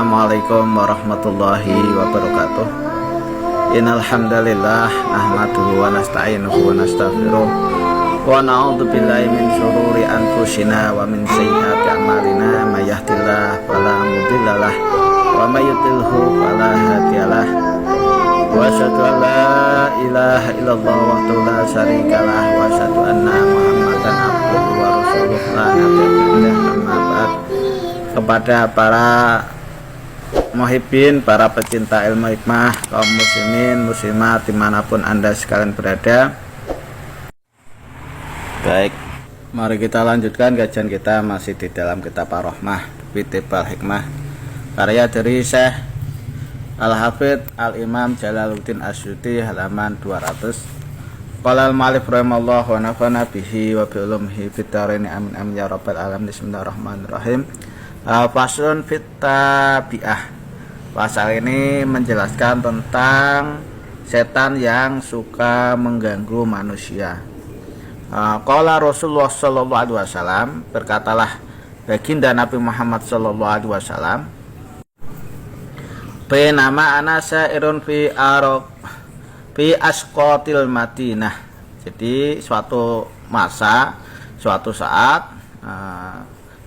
Assalamualaikum warahmatullahi wabarakatuh. Innal hamdalillah nahmaduhu wa nasta'inuhu wa nastaghfiruh wa na'udzu billahi min syururi anfusina wa min sayyiati a'malina may yahdihillahu fala mudhillalah wa may yudhlilhu fala hadiyalah. Wa asyhadu an la ilaha illallah wahdahu la syarikalah wa asyhadu anna Muhammadan abduhu wa rasuluh la nabiyya amma ba'd. Kepada para muhibbin, para pecinta ilmu hikmah, kaum muslimin, muslimat dimanapun anda sekalian berada. Baik, mari kita lanjutkan kajian kita masih di dalam kitab Ar-Rahmah fi Tibal Hikmah, karya dari Syekh Al-Hafidz Al-Imam Jalaluddin Asyuti, halaman 200. Qala al-mu'allif rahimallahu wa nafa'ana bihi wa bi ulumihi fid dharain amin amin ya rabbal alamin. Bismillahirrahmanirrahim. Faslun fit tabi'ah. Pasal ini menjelaskan tentang setan yang suka mengganggu manusia. Qala Rasulullah sallallahu alaihi wasallam, berkatalah baginda Nabi Muhammad sallallahu alaihi wasallam, "Bainama ana sa'irun fi asqatil Madinah." Jadi suatu masa, suatu saat,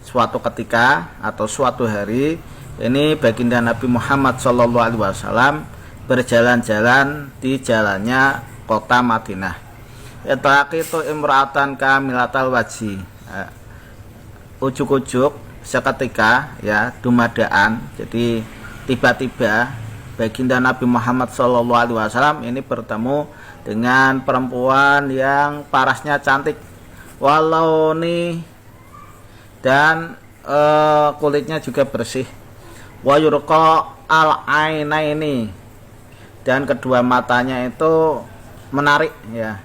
suatu ketika atau suatu hari ini baginda Nabi Muhammad SAW berjalan-jalan di jalannya kota Madinah. Itaqitu imra'atan kamilatal wajhi. Ujuk-ujuk seketika, ya, dumadaan. Jadi tiba-tiba baginda Nabi Muhammad SAW ini bertemu dengan perempuan yang parasnya cantik, walau nih, dan kulitnya juga bersih, wa yurqa al-ainaini, dan kedua matanya itu menarik, ya,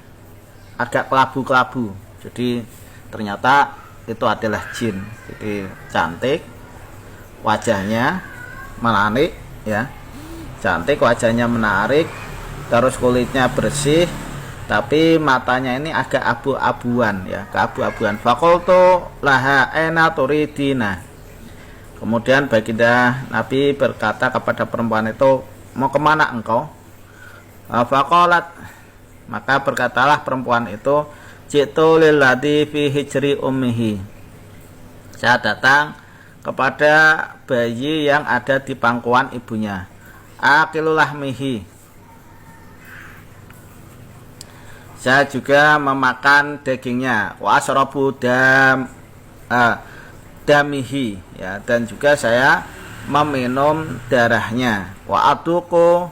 agak kelabu-kelabu. Jadi ternyata itu adalah jin. Jadi cantik, wajahnya menarik, ya, cantik, wajahnya menarik, terus kulitnya bersih, tapi matanya ini agak abu-abuan, ya, keabu-abuan. Faqultu laha aina turidina. Kemudian baginda Nabi berkata kepada perempuan itu, mau kemana engkau? Faqalat, maka berkatalah perempuan itu, jitu lilladzi fi hijri ummihi. Saya datang kepada bayi yang ada di pangkuan ibunya. Aqilu lahmihi. Saya juga memakan dagingnya. Wa asrabu damihi, ya, dan juga saya meminum darahnya. Wa aduku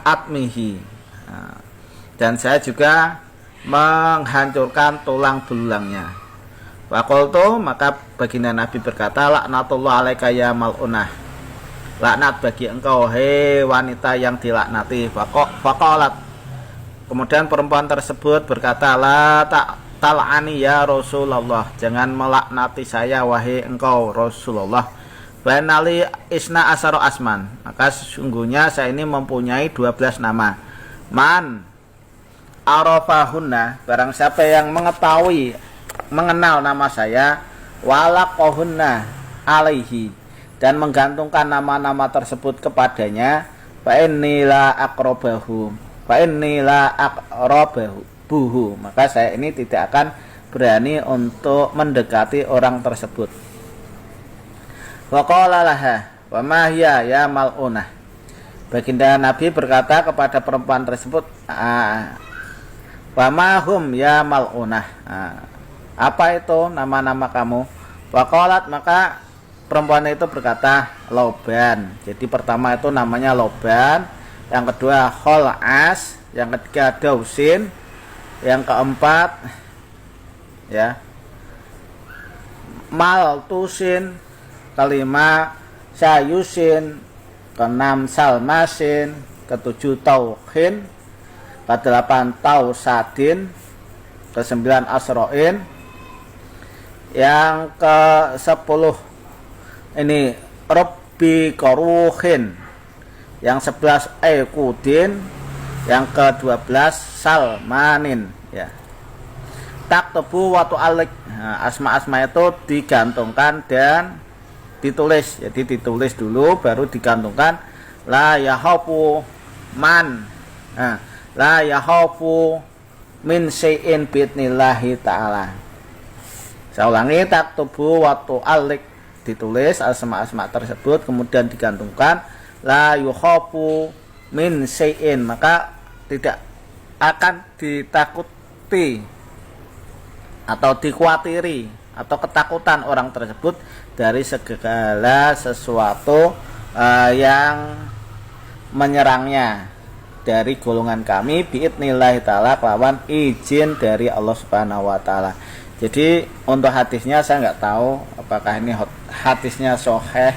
atmihi, dan saya juga menghancurkan tulang belulangnya. Wa qultu, maka baginda Nabi berkata, laknatullah alaika ya mal'unah. Laknat bagi engkau, hei wanita yang dilaknati. Faqalat, kemudian perempuan tersebut berkata, la tal'ani ya Rasulullah, jangan melaknati saya wahai engkau Rasulullah. Banali isna asaro asman, maka sesungguhnya saya ini mempunyai 12 nama. Man arafahunna, barang siapa yang mengetahui, mengenal nama saya, walaqahunna alaihi, dan menggantungkan nama-nama tersebut kepadanya, fa innila aqrabahu, maka saya ini tidak akan berani untuk mendekati orang tersebut. Wa qala laha wa ma hiya ya mal'unah. Baginda Nabi berkata kepada perempuan tersebut, wa ma hum ya mal'unah. Apa itu nama-nama kamu? Wa qalat, maka perempuan itu berkata, Loban. Jadi pertama itu namanya Loban, yang kedua Khol'as, yang ketiga Dausin, yang keempat, ya, Maltusin, kelima Sayusin, keenam Salmasin, ketujuh Tauhin, kedelapan Tausadin, kesembilan Asroin, yang ke-10 ini Robbi Koruhin, yang 11 Ekudin, yang ke-12 Salmanin, ya. Tak tebu watu alik. Nah, asma-asma itu digantungkan dan ditulis. Jadi ditulis dulu baru digantungkan la yahafu man. Nah, la yahafu min syai'in bi'idnillahi ta'ala. Saya ulangi, taktubu waktu alik, ditulis asma-asma tersebut kemudian digantungkan la yuhafu min syai'in, maka tidak akan ditakuti atau dikhawatiri atau ketakutan orang tersebut dari segala sesuatu yang menyerangnya dari golongan kami biidnillahi ta'ala, kelawan izin dari Allah Subhanahu wa taala. Jadi untuk hadisnya saya nggak tahu apakah ini hadisnya sahih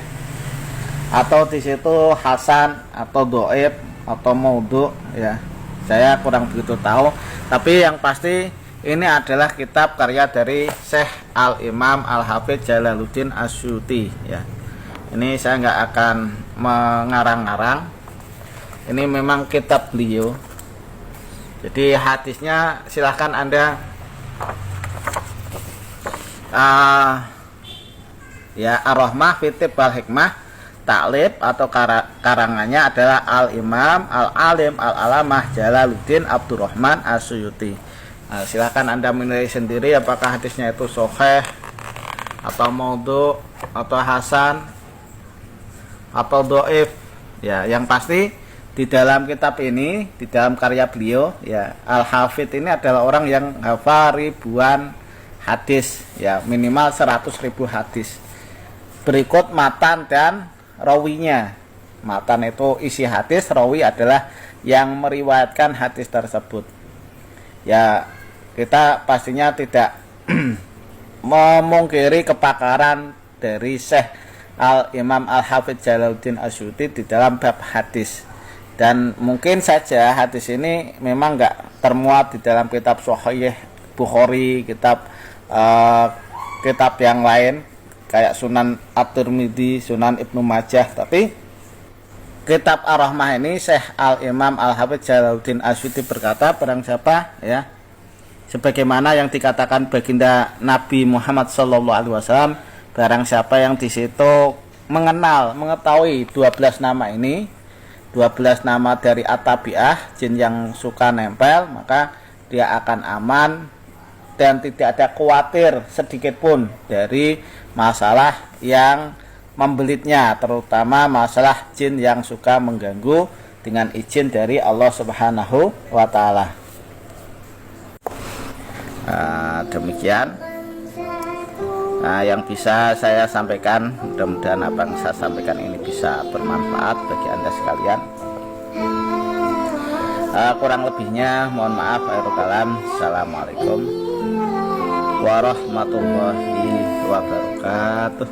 atau di situ hasan atau dhaif atau maudhu, ya. Saya kurang begitu tahu, tapi yang pasti ini adalah kitab karya dari Syekh Al-Imam Al-Hafidz Jalaluddin Asyuti, ya. Ini saya nggak akan mengarang-arang. Ini memang kitab beliau. Jadi hadisnya silahkan Anda ya Ar-Rahmah fi Tibbal Hikmah, taklif atau karangannya adalah Al-Imam Al-Alim Al-Alamah Jalaluddin Abdurrahman Asyuti. Silahkan Anda menilai sendiri apakah hadisnya itu sahih atau maudhu atau hasan atau dhaif, ya. Yang pasti di dalam kitab ini, di dalam karya beliau, ya, Al-Hafidz ini adalah orang yang hafal ribuan hadis, ya, minimal 100.000 hadis. Berikut matan dan rawinya. Matan itu isi hadis, rawi adalah yang meriwayatkan hadis tersebut. Ya, kita pastinya tidak memungkiri kepakaran dari Syekh Al-Imam Al-Hafidz Jalaluddin Asyuti di dalam bab hadis. Dan mungkin saja hadis ini memang nggak termuat di dalam kitab Sahih Bukhari, kitab yang lain kayak Sunan At-Tirmidzi, Sunan Ibnu Majah, tapi kitab Ar-Rahmah ini Syekh Al-Imam Al-Hafidz Jalaluddin Asyuti berkata, barang siapa, ya, sebagaimana yang dikatakan baginda Nabi Muhammad SAW, barang siapa yang di situ mengetahui 12 nama ini, 12 nama dari At-Tabi'ah, jin yang suka nempel, maka dia akan aman dan tidak ada khawatir sedikit pun dari masalah yang membelitnya, terutama masalah jin yang suka mengganggu dengan izin dari Allah Subhanahu wa taala. Demikian yang bisa saya sampaikan. Mudah-mudahan apa yang saya sampaikan ini bisa bermanfaat bagi Anda sekalian. Kurang lebihnya mohon maaf. Akhirul kalam. Assalamualaikum warahmatullahi wabarakatuh.